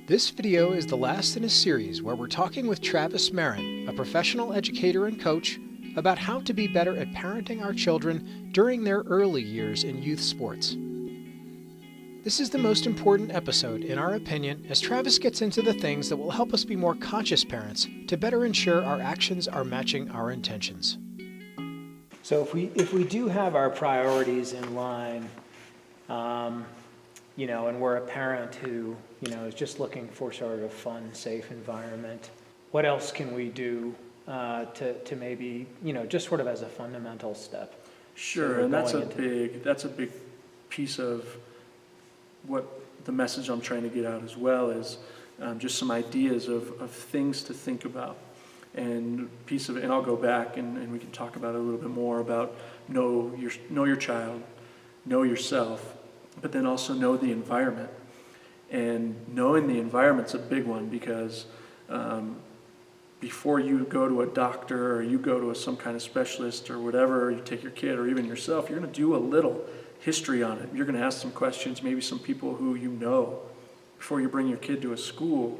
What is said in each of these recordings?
This video is the last in a series where we're talking with Travis Maron, a professional educator and coach, about how to be better at parenting our children during their early years in youth sports. This is the most important episode, in our opinion, as Travis gets into the things that will help us be more conscious parents to better ensure our actions are matching our intentions. So if we do have our priorities in line, and we're a parent who, is just looking for sort of a fun, safe environment, what else can we do to maybe, just sort of as a fundamental step? Sure, So and that's a big piece of what the message I'm trying to get out as well is just some ideas of things to think about. And and I'll go back and we can talk about it a little bit more about know your child, know yourself, but then also know the environment. And knowing the environment's a big one because before you go to a doctor or you go to some kind of specialist or whatever, or you take your kid or even yourself, you're going to do a little history on it. You're going to ask some questions, maybe some people who you know. Before you bring your kid to a school,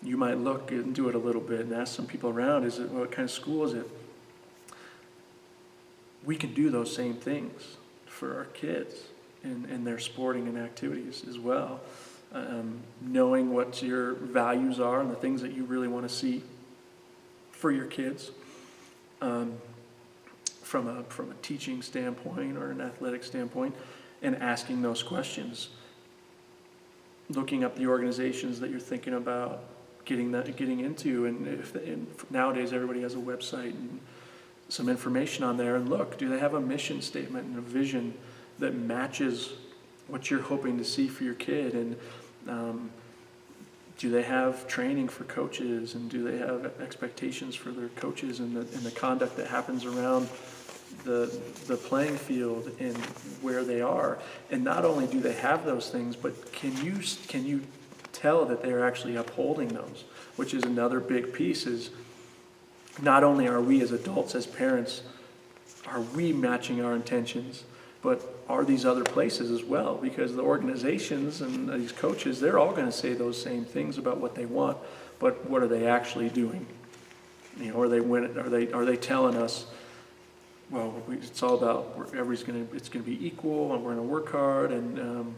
you might look and do it a little bit and ask some people around, what kind of school is it? We can do those same things for our kids in their sporting and activities as well. Knowing what your values are and the things that you really want to see for your kids from a teaching standpoint or an athletic standpoint, and asking those questions. Looking up the organizations that you're thinking about getting into, and nowadays everybody has a website and some information on there, and look, do they have a mission statement and a vision that matches what you're hoping to see for your kid? And do they have training for coaches, and do they have expectations for their coaches and the conduct that happens around the playing field and where they are? And not only do they have those things, but can you tell that they're actually upholding those? Which is another big piece, is not only are we as adults, as parents, are we matching our intentions, but are these other places as well? Because the organizations and these coaches, they're all going to say those same things about what they want, but what are they actually doing? Are they telling us, well, it's all about it's going to be equal, and we're going to work hard, and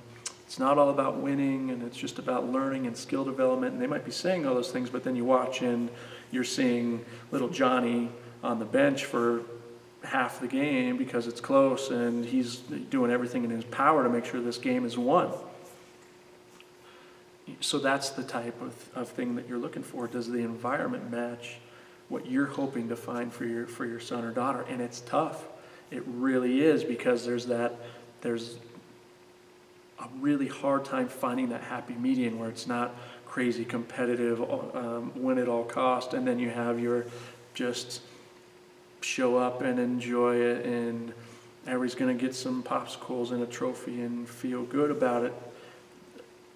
it's not all about winning, and it's just about learning and skill development. And they might be saying all those things, but then you watch and you're seeing little Johnny on the bench for half the game because it's close, and he's doing everything in his power to make sure this game is won. So that's the type of thing that you're looking for. Does the environment match what you're hoping to find for your son or daughter? And it's tough. It really is, because there's a really hard time finding that happy median where it's not crazy competitive, win at all cost, and then you have your just show up and enjoy it, and everybody's going to get some popsicles and a trophy and feel good about it.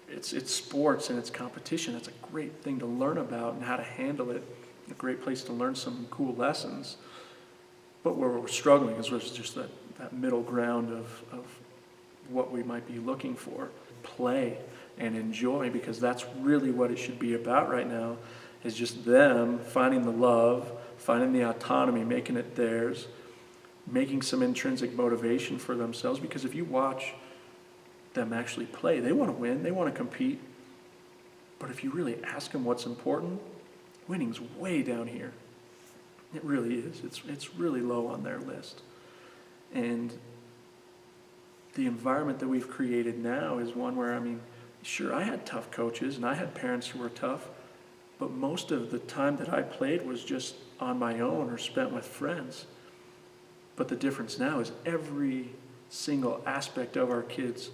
It's sports and it's competition. It's a great thing to learn about and how to handle it. A great place to learn some cool lessons. But where we're struggling is just that middle ground of what we might be looking for. Play and enjoy, because that's really what it should be about right now, is just them finding the love, finding the autonomy, making it theirs, making some intrinsic motivation for themselves. Because if you watch them actually play, they want to win, they want to compete. But if you really ask them what's important, winning's way down here. It really is. It's really low on their list. And the environment that we've created now is one where, sure, I had tough coaches and I had parents who were tough, but most of the time that I played was just on my own or spent with friends. But the difference now is every single aspect of our kids'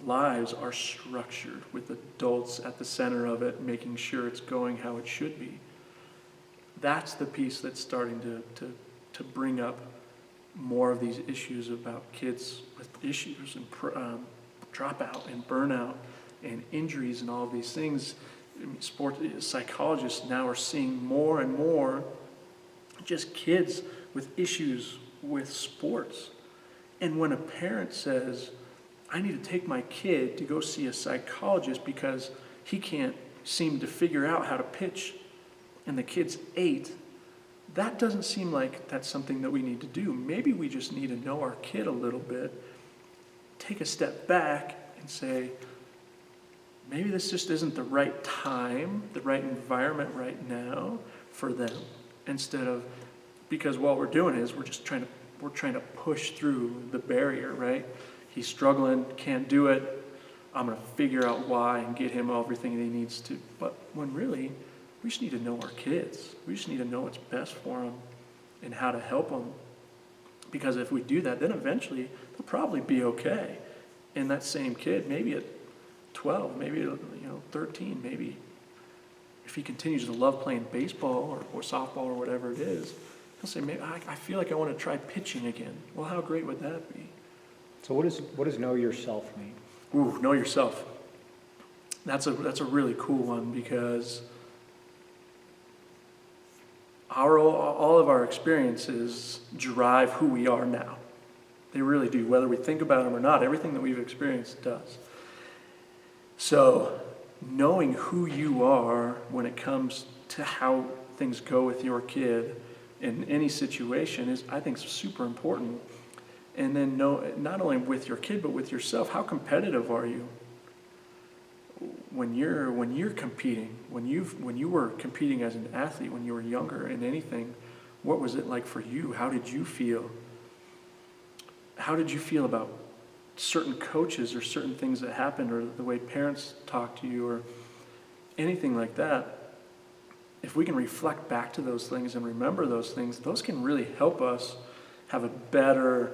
lives are structured with adults at the center of it, making sure it's going how it should be. That's the piece that's starting to bring up more of these issues about kids with issues and dropout and burnout and injuries and all of these things. Sports psychologists now are seeing more and more just kids with issues with sports. And when a parent says, I need to take my kid to go see a psychologist because he can't seem to figure out how to pitch and the kid's 8, that doesn't seem like that's something that we need to do. Maybe we just need to know our kid a little bit, take a step back and say, maybe this just isn't the right time, the right environment right now for them. Instead of, because what we're doing is we're trying to push through the barrier, right? He's struggling, can't do it. I'm going to figure out why and get him everything that he needs to. But when really, we just need to know our kids. We just need to know what's best for them and how to help them. Because if we do that, then eventually they'll probably be okay. And that same kid, maybe at 12, maybe 13, maybe if he continues to love playing baseball or softball or whatever it is, he'll say, maybe I feel like I want to try pitching again. Well, how great would that be? So what does know yourself mean? Ooh, know yourself. That's a really cool one, because all of our experiences drive who we are now. They really do, whether we think about them or not. Everything that we've experienced does. So knowing who you are when it comes to how things go with your kid in any situation is, I think, super important. And then know, not only with your kid, but with yourself, how competitive are you? When you're competing, when you were competing as an athlete, when you were younger in anything, what was it like for you? How did you feel? How did you feel about certain coaches or certain things that happened, or the way parents talk to you, or anything like that? If we can reflect back to those things and remember those things, those can really help us have a better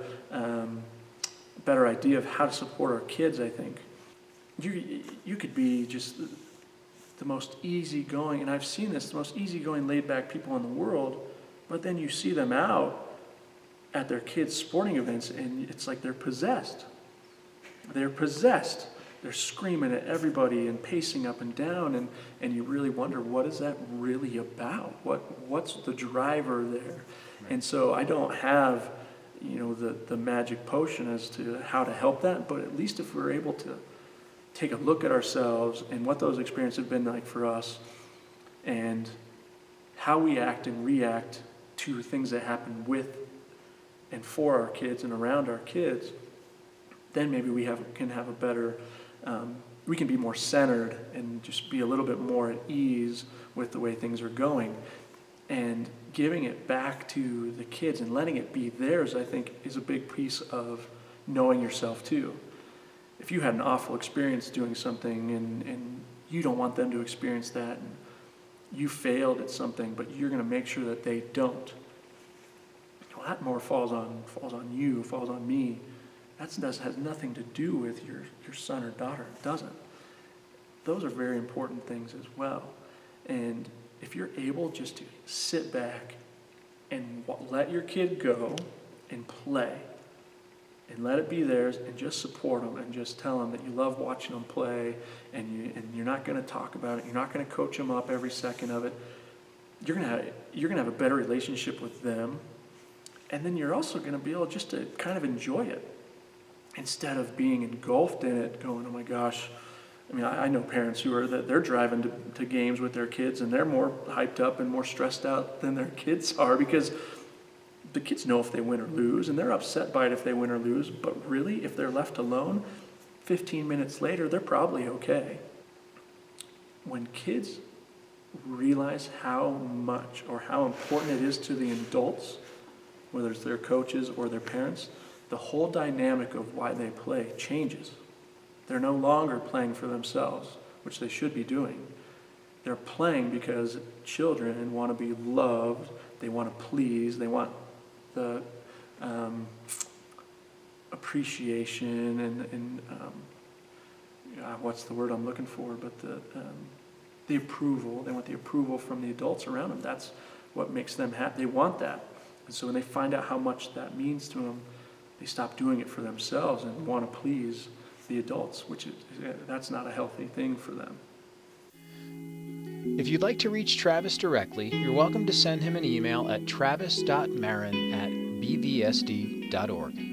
idea of how to support our kids, I think. You could be just the most easygoing, and I've seen this, the most easygoing, laid-back people in the world, but then you see them out at their kids' sporting events, and it's like they're possessed. They're possessed. They're screaming at everybody and pacing up and down, and you really wonder, what is that really about? What's the driver there? Right. And so I don't have, the magic potion as to how to help that, but at least if we're able to take a look at ourselves and what those experiences have been like for us, and how we act and react to things that happen with and for our kids and around our kids, then maybe we can have a better, we can be more centered and just be a little bit more at ease with the way things are going. And giving it back to the kids and letting it be theirs, I think, is a big piece of knowing yourself too. If you had an awful experience doing something and you don't want them to experience that, and you failed at something, but you're going to make sure that they don't, well, that more falls on you, falls on me. That has nothing to do with your son or daughter. It doesn't. Those are very important things as well. And if you're able just to sit back and let your kid go and play, and let it be theirs, and just support them, and just tell them that you love watching them play, and you're not going to talk about it, you're not going to coach them up every second of it, you're going to have a better relationship with them, and then you're also going to be able just to kind of enjoy it, instead of being engulfed in it, going, oh my gosh. I mean, I know parents they're driving to games with their kids, and they're more hyped up and more stressed out than their kids are, because the kids know if they win or lose, and they're upset by it if they win or lose, but really, if they're left alone, 15 minutes later, they're probably okay. When kids realize how much or how important it is to the adults, whether it's their coaches or their parents, the whole dynamic of why they play changes. They're no longer playing for themselves, which they should be doing. They're playing because children want to be loved, they want to please, they want the appreciation and what's the word I'm looking for, but the approval. They want the approval from the adults around them. That's what makes them happy. They want that. And so when they find out how much that means to them, they stop doing it for themselves and want to please the adults, that's not a healthy thing for them. If you'd like to reach Travis directly, you're welcome to send him an email at travis.maron@bvsd.org.